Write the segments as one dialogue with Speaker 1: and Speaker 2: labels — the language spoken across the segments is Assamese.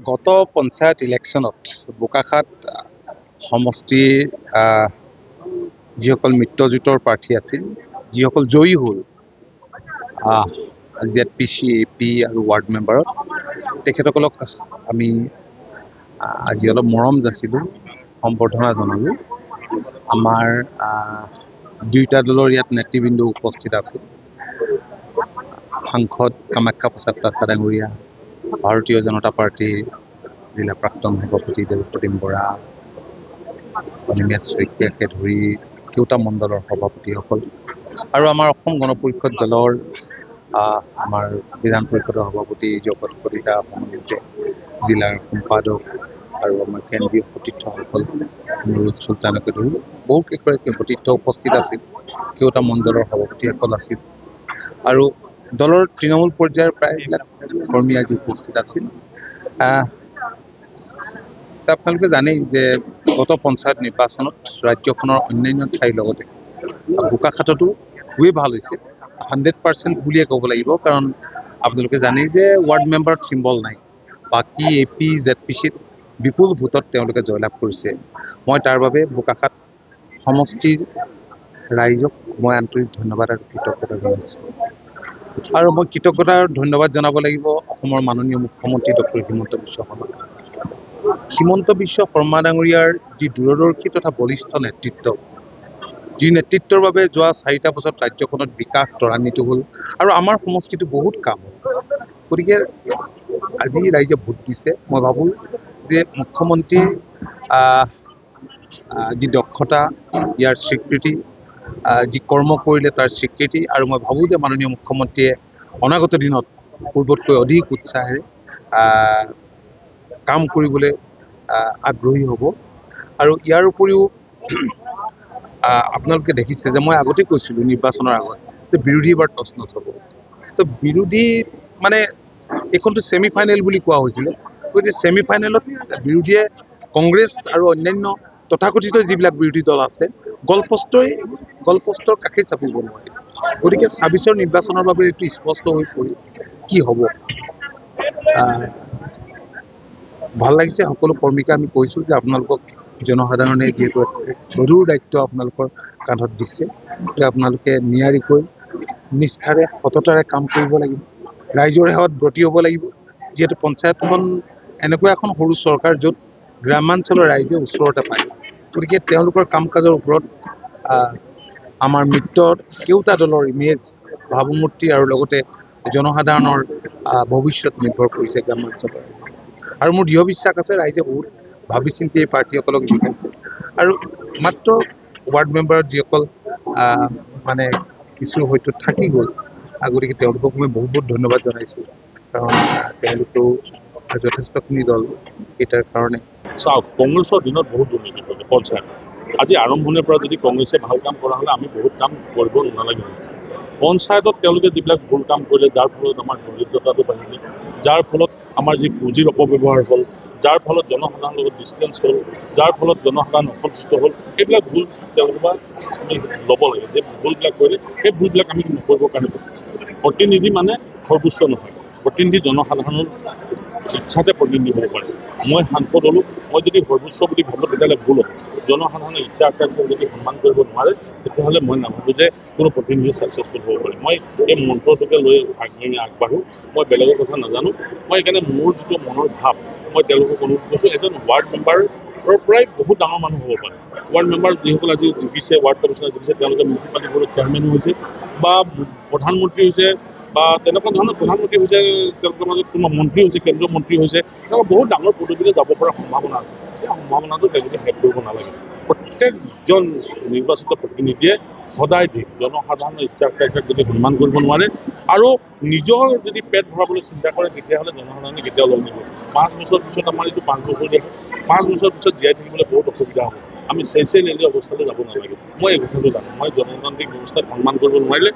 Speaker 1: গত পঞ্চায়ত ইলেকশ্যনত বোকাখাত সমষ্টিৰ যিসকল মিত্ৰজোঁটৰ প্ৰাৰ্থী আছিল, যিসকল জয়ী হ'ল ZPC, AP আৰু ৱাৰ্ড মেম্বাৰত, তেখেতসকলক আমি আজি অলপ মৰম যাচিলোঁ, সম্বৰ্ধনা জনালোঁ। আমাৰ দুয়োটা দলৰ ইয়াত নেতৃবৃন্দ উপস্থিত আছিল। সাংসদ কামাখ্যা প্ৰসাদ তাছা ডাঙৰীয়া, ভাৰতীয় জনতা পাৰ্টীৰ জিলা প্ৰাক্তন সভাপতি দেৱপ্ৰতিম বৰা, অনিমেষ শইকীয়াকে ধৰি কেওটা মণ্ডলৰ সভাপতিসকল আৰু আমাৰ অসম গণ পৰিষদ দলৰ আমাৰ বিধান পৰিষদৰ সভাপতি জগত কলিতা সমন্বিতে জিলাৰ সম্পাদক আৰু আমাৰ কেন্দ্ৰীয় সতীৰ্থসকল নুৰুল চুলতানকে ধৰি বহু কেইগৰাকী সতীৰ্থ উপস্থিত আছিল। কেওটা মণ্ডলৰ সভাপতিসকল আছিল আৰু দলৰ তৃণমূল পৰ্যায়ৰ প্ৰায়বিলাক কৰ্মী আজি উপস্থিত আছিল। আপোনালোকে জানেই যে গত পঞ্চায়ত নিৰ্বাচনত ৰাজ্যখনৰ অন্যান্য ঠাইৰ লগতে বোকাখাততো খুবেই ভাল হৈছে, 100% বুলিয়ে ক'ব লাগিব। কাৰণ আপোনালোকে জানেই যে ৱাৰ্ড মেম্বাৰত চিম্বল নাই, বাকী AP, ZPCত বিপুল ভোটত তেওঁলোকে জয়লাভ কৰিছে। মই তাৰ বাবে বোকাখাত সমষ্টিৰ ৰাইজক মই আন্তৰিক ধন্যবাদ আৰু কৃতজ্ঞতা জনাইছোঁ। আৰু মই কৃতজ্ঞতা আৰু ধন্যবাদ জনাব লাগিব অসমৰ মাননীয় মুখ্যমন্ত্ৰী ডক্টৰ হিমন্ত বিশ্ব শৰ্মা। হিমন্ত বিশ্ব শৰ্মা ডাঙৰীয়াৰ যি দূৰদৰ্শী তথা বলিষ্ঠ নেতৃত্ব, যি নেতৃত্বৰ বাবে যোৱা 4টা বছৰত ৰাজ্যখনত বিকাশ ত্বৰান্বিত হ'ল আৰু আমাৰ সমষ্টিটো বহুত কাম হ'ল। গতিকে আজি ৰাইজে ভোট দিছে। মই ভাবোঁ যে মুখ্যমন্ত্ৰীৰ যি দক্ষতা, ইয়াৰ স্বীকৃতি, যি কৰ্ম কৰিলে তাৰ স্বীকৃতি, আৰু মই ভাবোঁ যে মাননীয় মুখ্যমন্ত্ৰীয়ে অনাগত দিনত পূৰ্বতকৈ অধিক উৎসাহেৰে কাম কৰিবলৈ আগ্ৰহী হ'ব। আৰু ইয়াৰ উপৰিও আপোনালোকে দেখিছে যে মই আগতে কৈছিলোঁ নিৰ্বাচনৰ আগত যে বিৰোধী এবাৰ টচ নচ হ'ব। তো বিৰোধী মানে এইখনটো ছেমি ফাইনেল বুলি কোৱা হৈছিলে, গতিকে ছেমি ফাইনেলত বিৰোধীয়ে কংগ্ৰেছ আৰু অন্যান্য তথাকথিত যিবিলাক বিৰোধী দল আছে গলপষ্টৰ কাষে চাপিব নোৱাৰে। গতিকে 26ৰ নিৰ্বাচনৰ বাবে এইটো স্পষ্ট হৈ পৰিল কি হ'ব। ভাল লাগিছে সকলো কৰ্মীকে আমি কৈছোঁ যে আপোনালোকক জনসাধাৰণে যিহেতু গধুৰ দায়িত্ব আপোনালোকৰ কান্ধত দিছে, গতিকে আপোনালোকে নিয়াৰিকৈ নিষ্ঠাৰে সততাৰে কাম কৰিব লাগিব, ৰাইজৰ সেৱাত ব্ৰতী হ'ব লাগিব। যিহেতু পঞ্চায়তখন এনেকুৱা এখন সৰু চৰকাৰ য'ত গ্ৰামাঞ্চলৰ ৰাইজে ওচৰতে পায়, গতিকে তেওঁলোকৰ কাম কাজৰ ওপৰত আমাৰ মিত্ৰৰ কেওটা দলৰ ইমেজ, ভাৱমূৰ্তি আৰু লগতে জনসাধাৰণৰ ভৱিষ্যত নিৰ্ভৰ কৰিছে গ্ৰামাঞ্চলৰ। আৰু মোৰ দৃঢ় বিশ্বাস আছে ৰাইজে বহুত ভাবি চিন্তি এই প্ৰাৰ্থীসকলক জিকাইছে। আৰু মাত্ৰ ৱাৰ্ড মেম্বাৰত যিসকল মানে কিছু হয়তো থাকি গ'ল, গতিকে তেওঁলোকক মই বহুত বহুত ধন্যবাদ জনাইছোঁ। কাৰণ তেওঁলোকেও যথেষ্টখিনি দল এটাৰ কাৰণে।
Speaker 2: চাওক, কংগ্ৰেছৰ দিনত বহুত দুৰ্নীতি কৰিলে পঞ্চায়ত। আজি আৰম্ভণিৰ পৰা যদি কংগ্ৰেছে ভাল কাম কৰা হ'লে আমি বহুত কাম কৰিব নালাগে। পঞ্চায়তত তেওঁলোকে যিবিলাক ভুল কাম কৰিলে, যাৰ ফলত আমাৰ দৰিদ্ৰতাটো বাঢ়িলে, যাৰ ফলত আমাৰ যি পুঁজিৰ অপব্যৱহাৰ হ'ল, যাৰ ফলত জনসাধাৰণৰ লগত ডিষ্টেঞ্চ হ'ল, যাৰ ফলত জনসাধাৰণ অসন্তুষ্ট হ'ল, সেইবিলাক ভুল তেওঁলোকৰ পৰা আমি ল'ব লাগে। যে ভুলবিলাক কৰিলে সেই ভুলবিলাক আমি নকৰিবৰ কাৰণে কৈছোঁ। প্ৰতিনিধি মানে সৰ্বোচ্চ নহয়, প্ৰতিনিধি জনসাধাৰণৰ ইচ্ছাতে প্ৰতিনিধি হ'ব পাৰে। মই সাংসদ হ'লোঁ, মই যদি সৰ্বোচ্চ বুলি ভাবোঁ তেতিয়াহ'লে ভুল হ'ব। জনসাধাৰণৰ ইচ্ছা আকাংক্ষাক যদি সন্মান কৰিব নোৱাৰে তেতিয়াহ'লে মই নাভাবোঁ যে কোনো প্ৰতিনিধি ছাকচেছফুল হ'ব পাৰে। মই এই মন্ত্ৰটোকে লৈ আগবাঢ়োঁ, মই বেলেগৰ কথা নাজানো। মই সেইকাৰণে মোৰ যিটো মনৰ ভাৱ মই তেওঁলোকক অনুৰোধ কৰিছোঁ, এজন ৱাৰ্ড মেম্বাৰৰ পৰাই বহুত ডাঙৰ মানুহ হ'ব পাৰে। ৱাৰ্ড মেম্বাৰ যিসকল আজি জিকিছে, ৱাৰ্ড কমিশ্যনাৰ জিকিছে, তেওঁলোকে মিউনিচিপালিটি বৰ্ডৰ চেয়াৰমেনো হৈছে বা প্ৰধানমন্ত্ৰী হৈছে বা তেনেকুৱা ধৰণৰ প্ৰধানমন্ত্ৰী হৈছে, তেওঁলোকৰ মাজত কোনোবা মন্ত্ৰী হৈছে, কেন্দ্ৰীয় মন্ত্ৰী হৈছে, তেওঁলোকৰ বহুত ডাঙৰ পদবীলৈ যাব পৰা সম্ভাৱনা আছে। সেই সম্ভাৱনাটো তেওঁলোকে শেষ কৰিব নালাগে। প্ৰত্যেকজন নিৰ্বাচিত প্ৰতিনিধিয়ে সদায় জনসাধাৰণৰ ইচ্ছা আকাংক্ষাক যদি সন্মান কৰিব নোৱাৰে আৰু নিজৰ যদি পেট ভৰাবলৈ চিন্তা কৰে, তেতিয়াহ'লে জনসাধাৰণে কেতিয়াও লগ নিদিব। 5 বছৰ পিছত আমাৰ এইটো 5 বছৰ দিয়া হয়, 5 বছৰ পিছত জীয়াই থাকিবলৈ বহুত অসুবিধা হ'ব। আমি চেই লেলি অৱস্থালৈ যাব নালাগে। মই এই কথাটো জানো। মই গণতান্ত্ৰিক ব্যৱস্থাক সন্মান কৰিব নোৱাৰিলে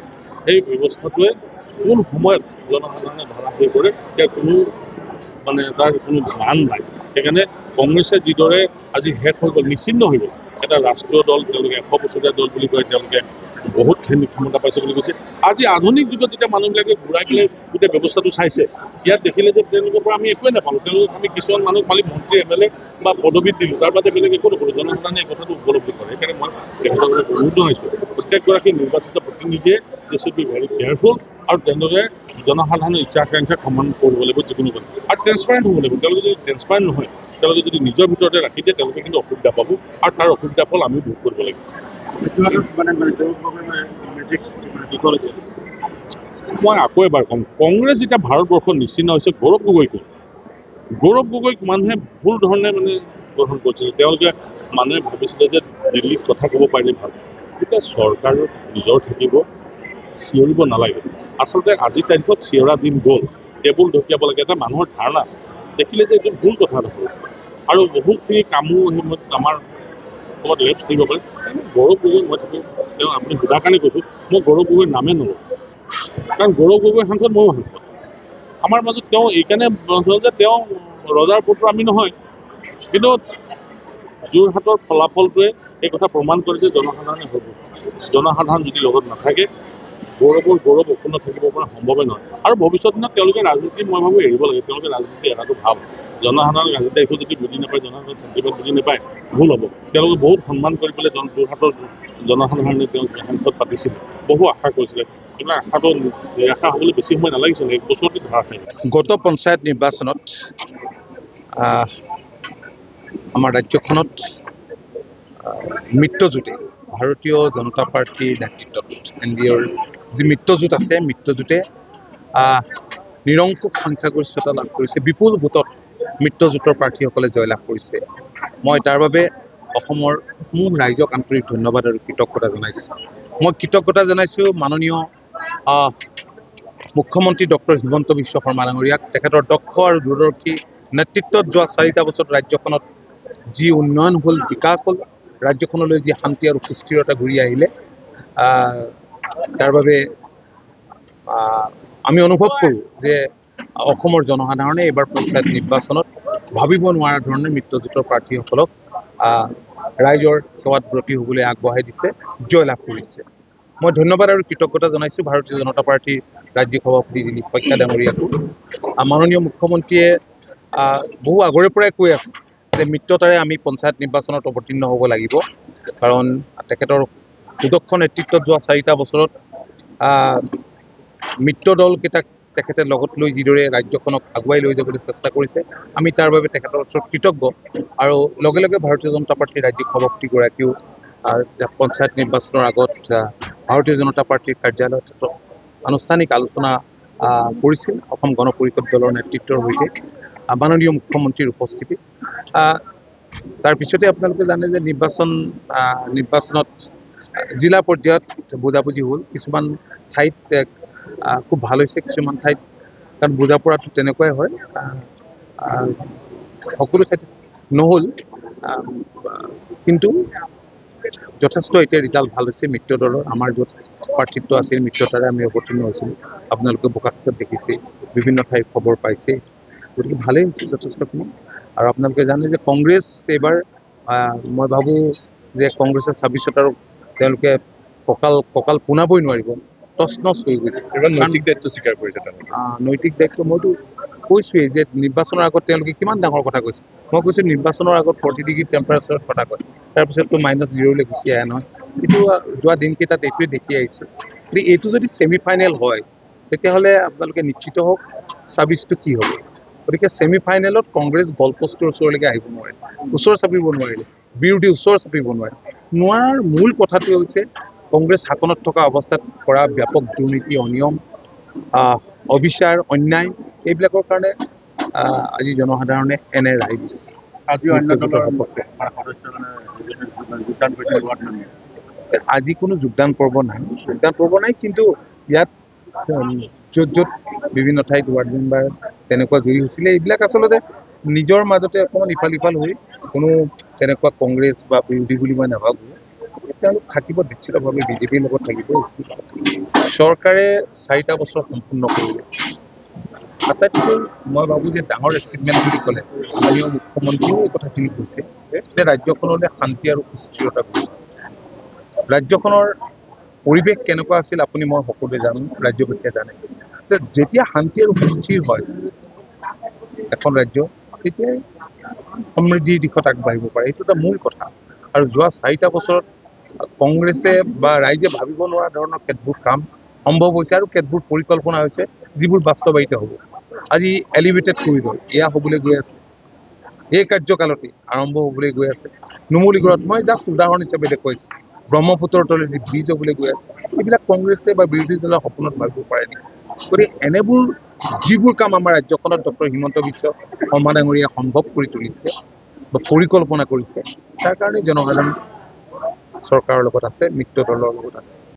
Speaker 2: সেই ব্যৱস্থাটোৱে কোন সময়ত জনসাধাৰণে ধাৰাশায়ী কৰে ইয়াৰ কোনো তাৰ কোনো মান নাই। সেইকাৰণে কংগ্ৰেছে যিদৰে আজি শেষ হৈ গ'ল, নিশ্চিন্ন হৈ গ'ল। এটা ৰাষ্ট্ৰীয় দল, তেওঁলোকে 100 বছৰীয়া দল বুলি কয়, তেওঁলোকে বহুতখিনি ক্ষমতা পাইছে বুলি কৈছে। আজি আধুনিক যুগত যেতিয়া মানুহবিলাকে ঘূৰাই পেলাই গোটেই ব্যৱস্থাটো চাইছে, ইয়াত দেখিলে যে তেওঁলোকৰ পৰা আমি একোৱে নাপালোঁ। তেওঁলোকক আমি কিছুমান মানুহ খালি মন্ত্ৰী MLA বা পদবীত দিলোঁ, তাৰ বাদে বেলেগ একো নকৰোঁ। জনসাধাৰণে এই কথাটো উপলব্ধি কৰে। সেইকাৰণে মই তেখেতসকলক অনুৰোধ জনাইছোঁ, প্ৰত্যেকগৰাকী নিৰ্বাচিত প্ৰতিনিধিয়ে they should be very careful, আৰু তেওঁলোকে জনসাধাৰণৰ ইচ্ছা আকাংক্ষাক সন্মান কৰিব লাগিব যিকোনো কথা, আৰু ট্ৰেন্সপাৰেণ্ট হ'ব লাগিব। তেওঁলোকে যদি ট্ৰেন্সপাৰেণ্ট নহয়, তেওঁলোকে যদি নিজৰ ভিতৰতে ৰাখি দিয়ে, তেওঁলোকে কিন্তু অসুবিধা পাব, আৰু তাৰ অসুবিধাৰ ফল আমি ভোগ কৰিব লাগিব। মই আকৌ এবাৰ ক'ম, কংগ্ৰেছ যেতিয়া ভাৰতবৰ্ষৰ নিশ্চিহ্ন হৈছে গৌৰৱ গগৈক মানুহে ভুল ধৰণে গ্ৰহণ কৰিছিলে। তেওঁলোকে মানুহে ভাবিছিলে যে দিল্লীত কথা ক'ব পাৰিলে ভাল। এতিয়া চৰকাৰ নিজৰ থাকিব, চিঞৰিব নালাগে। আচলতে আজিৰ তাৰিখত চিঞৰা দিন গ'ল, টেবুল ঢকিয়াব লাগে, এটা মানুহৰ ধাৰণা আছে। দেখিলে যে এইটো ভুল কথা নহয়, আৰু বহুতখিনি কামো আমাৰ ক'ৰবাত লেপছ থাকিব পাৰে। গৌৰৱ গগৈ মই থাকোঁ, তেওঁ আপুনি সোধাৰ কাৰণে কৈছোঁ, মই গৌৰৱ গগৈৰ নামেই নলওঁ, কাৰণ গৌৰৱ গগৈ সাংসদ, ময়ো সাংসদ। আমাৰ মাজত তেওঁ এইকাৰণে যে তেওঁ ৰজাৰ পুত্ৰ আমি নহয়, কিন্তু যোৰহাটৰ ফলাফলটোৱে এই কথা প্ৰমাণ কৰে যে জনসাধাৰণে হ'ব, জনসাধাৰণ যদি লগত নাথাকে গৌৰৱৰ গৌৰৱ অক্ষুণ্ণ থাকিব পৰা সম্ভৱেই নহয়। আৰু ভৱিষ্যত দিনত তেওঁলোকে ৰাজনীতি মই ভাবোঁ এৰিব লাগে। তেওঁলোকে ৰাজনীতি এৰাটো ভাল। জনসাধাৰণ ৰাজনীতি একো যদি বুজি নাপায়, জনসাধাৰণ চেণ্টিমেণ্ট বুজি নাপায়, ভুল হ'ব। তেওঁলোকে বহুত সন্মান কৰি পেলাই যোৰহাটৰ জনসাধাৰণে তেওঁক সাংসদ পাতিছিল, বহু আশা কৰিছিলে। এইবিলাক আশাটো নিৰাশা হ'বলৈ বেছি সময় নালাগিছিলে, 1 বছৰতে ধৰা খাই।
Speaker 1: গত পঞ্চায়ত নিৰ্বাচনত আমাৰ ৰাজ্যখনত মিত্ৰজোঁটে, ভাৰতীয় জনতা পাৰ্টীৰ নেতৃত্বত NDAৰ যি মিত্ৰজোঁট আছে, মিত্ৰজোঁটে নিৰংকুশ সংখ্যাগৰিষ্ঠতা লাভ কৰিছে। বিপুল ভোটত মিত্ৰজোঁটৰ প্ৰাৰ্থীসকলে জয়লাভ কৰিছে। মই তাৰ বাবে অসমৰ সমূহ ৰাইজক আন্তৰিক ধন্যবাদ আৰু কৃতজ্ঞতা জনাইছোঁ। মই কৃতজ্ঞতা জনাইছোঁ মাননীয় মুখ্যমন্ত্ৰী ডক্টৰ হিমন্ত বিশ্ব শৰ্মা ডাঙৰীয়াক। তেখেতৰ দক্ষ আৰু দূৰদৰ্শী নেতৃত্বত যোৱা 4টা বছৰত ৰাজ্যখনত যি উন্নয়ন হ'ল, বিকাশ হ'ল, ৰাজ্যখনলৈ যি শান্তি আৰু সুস্থিৰতা ঘূৰি আহিলে, তাৰ বাবে আমি অনুভৱ কৰোঁ যে অসমৰ জনসাধাৰণে এইবাৰ পঞ্চায়ত নিৰ্বাচনত ভাবিব নোৱাৰা ধৰণে মিত্ৰজোঁটৰ প্ৰাৰ্থীসকলক ৰাইজৰ সেৱাত ব্ৰতী হ'বলৈ আগবঢ়াই দিছে, জয়লাভ কৰিছে। মই ধন্যবাদ আৰু কৃতজ্ঞতা জনাইছোঁ ভাৰতীয় জনতা পাৰ্টীৰ ৰাজ্যিক সভাপতি দিলীপ শইকীয়া ডাঙৰীয়াকো। মাননীয় মুখ্যমন্ত্ৰীয়ে বহু আগৰে পৰাই কৈ আছে যে মিত্ৰতাৰে আমি পঞ্চায়ত নিৰ্বাচনত অৱতীৰ্ণ হ'ব লাগিব, কাৰণ তেখেতৰ সুদক্ষ নেতৃত্বত যোৱা 4টা বছৰত মিত্ৰ দলকেইটাক তেখেতে লগত লৈ যিদৰে ৰাজ্যখনক আগুৱাই লৈ যাবলৈ চেষ্টা কৰিছে, আমি তাৰ বাবে তেখেতৰ ওচৰত কৃতজ্ঞ। আৰু লগে লগে ভাৰতীয় জনতা পাৰ্টীৰ ৰাজ্যিক সভাপতিগৰাকীও পঞ্চায়ত নিৰ্বাচনৰ আগত ভাৰতীয় জনতা পাৰ্টীৰ কাৰ্যালয়ত আনুষ্ঠানিক আলোচনা কৰিছিল অসম গণ পৰিষদ দলৰ নেতৃত্বৰ সৈতে মাননীয় মুখ্যমন্ত্ৰীৰ উপস্থিতি। তাৰপিছতে আপোনালোকে জানে যে নিৰ্বাচনত জিলা পৰ্যায়ত বুজাবুজি হ'ল। কিছুমান ঠাইত খুব ভাল হৈছে, কিছুমান ঠাইত, কাৰণ বুজা পৰাটো তেনেকুৱাই হয়, সকলো ঠাইত নহ'ল, কিন্তু যথেষ্ট এতিয়া ৰিজাল্ট ভাল হৈছে মিত্ৰ দলৰ। আমাৰ য'ত প্ৰাৰ্থিত্ব আছিল মিত্ৰতাৰে আমি অৱতীৰ্ণ হৈছিলোঁ, আপোনালোকে বোকাখাতত দেখিছে, বিভিন্ন ঠাইৰ খবৰ পাইছে, গতিকে ভালেই হৈছে যথেষ্টখিনি। আৰু আপোনালোকে জানে যে কংগ্ৰেছ এইবাৰ মই ভাবোঁ যে কংগ্ৰেছে 26ত আৰু তেওঁলোকে কঁকাল পোনাবই নোৱাৰিব, তছনছ হৈ গৈছে।
Speaker 3: নৈতিক দায়িত্ব স্বীকাৰ কৰিছে তেওঁলোকে।
Speaker 1: নৈতিক দায়িত্ব মইতো কৈছোঁৱেই যে নিৰ্বাচনৰ আগত তেওঁলোকে কিমান ডাঙৰ কথা কৈছে। মই কৈছোঁ নিৰ্বাচনৰ আগত 40 ডিগ্ৰী টেম্পাৰেচাৰত কথা কয়, তাৰপিছততো -0লৈ গুচি আহে নহয়। কিন্তু যোৱা দিনকেইটাত এইটোৱে দেখি আহিছোঁ। গতিকে এইটো যদি ছেমি ফাইনেল হয়, তেতিয়াহ'লে আপোনালোকে নিশ্চিত হওক 26টো কি হ'ব। গতিকে ছেমি ফাইনেলত কংগ্ৰেছ গলপষ্টৰ ওচৰলৈকে আহিব নোৱাৰে, ওচৰ চাপিব নোৱাৰিলে, বিৰোধী ওচৰ চাপিব নোৱাৰাৰ মূল কথাটো হৈছে কংগ্ৰেছ শাসনত থকা অৱস্থাত কৰা ব্যাপক দুৰ্নীতি, অনিয়ম, অবিচাৰ, অন্যায়, এইবিলাকৰ কাৰণে আজি জনসাধাৰণে এনে ৰায় দিছে। আজি কোনো যোগদান পৰ্ব নাই, কিন্তু ইয়াত য'ত বিভিন্ন ঠাইত ৱাৰ্ড মেম্বাৰ তেনেকুৱা জয়ী হৈছিলে, এইবিলাক আচলতে নিজৰ মাজতে অকণমান ইফাল সিফাল হৈ, কোনো তেনেকুৱা কংগ্ৰেছ বা বিৰোধী বুলি মই নাভাবোঁ। তেওঁলোক থাকিব নিশ্চিতভাৱে, বিজেপিৰ লগত থাকিব। চৰকাৰে 4টা বছৰ সম্পূৰ্ণ কৰিলে। আটাইতকৈ মই ভাবোঁ যে ডাঙৰ এচিভমেণ্ট বুলি ক'লে মাননীয় মুখ্যমন্ত্ৰীয়েও এই কথাখিনি কৈছে যে ৰাজ্যখনলৈ শান্তি আৰু সুস্থিৰতা ঘূৰিছে। ৰাজ্যখনৰ পৰিৱেশ কেনেকুৱা আছিল আপুনি মই সকলোৱে জানো, ৰাজ্যবাসীয়ে জানে। যেতিয়া শান্তি আৰু সুস্থিৰ হয় এখন ৰাজ্য, তেতিয়াই সমৃদ্ধিৰ দিশত আগবাঢ়িব পাৰে। এইটো এটা মূল কথা। আৰু যোৱা 4টা বছৰত কংগ্ৰেছে বা ৰাইজে ভাবিব নোৱাৰা ধৰণৰ কেতবোৰ কাম সম্ভৱ হৈছে আৰু কেতবোৰ পৰিকল্পনা হৈছে যিবোৰ বাস্তৱায়িত হ'ব। আজি এলিভেটেড কৰিডৰ এয়া হ'বলৈ গৈ আছে, এই কাৰ্যকালতে আৰম্ভ হ'বলৈ গৈ আছে। নুমলীগড়ত মই জাষ্ট উদাহৰণ হিচাপে দেখুৱাইছোঁ, ব্ৰহ্মপুত্ৰৰ তলে যি ব্ৰিজ হ'বলৈ গৈ আছে, এইবিলাক কংগ্ৰেছে বা বিৰোধী দলৰ সপোনত ভাবিব পাৰে নেকি? গতিকে এনেবোৰ যিবোৰ কাম আমাৰ ৰাজ্যখনত ডক্টৰ হিমন্ত বিশ্ব শৰ্মা ডাঙৰীয়াই সম্ভৱ কৰি তুলিছে বা পৰিকল্পনা কৰিছে, তাৰ কাৰণে জনসাধাৰণ চৰকাৰৰ লগত আছে, মিত্ৰ দলৰ লগত আছে।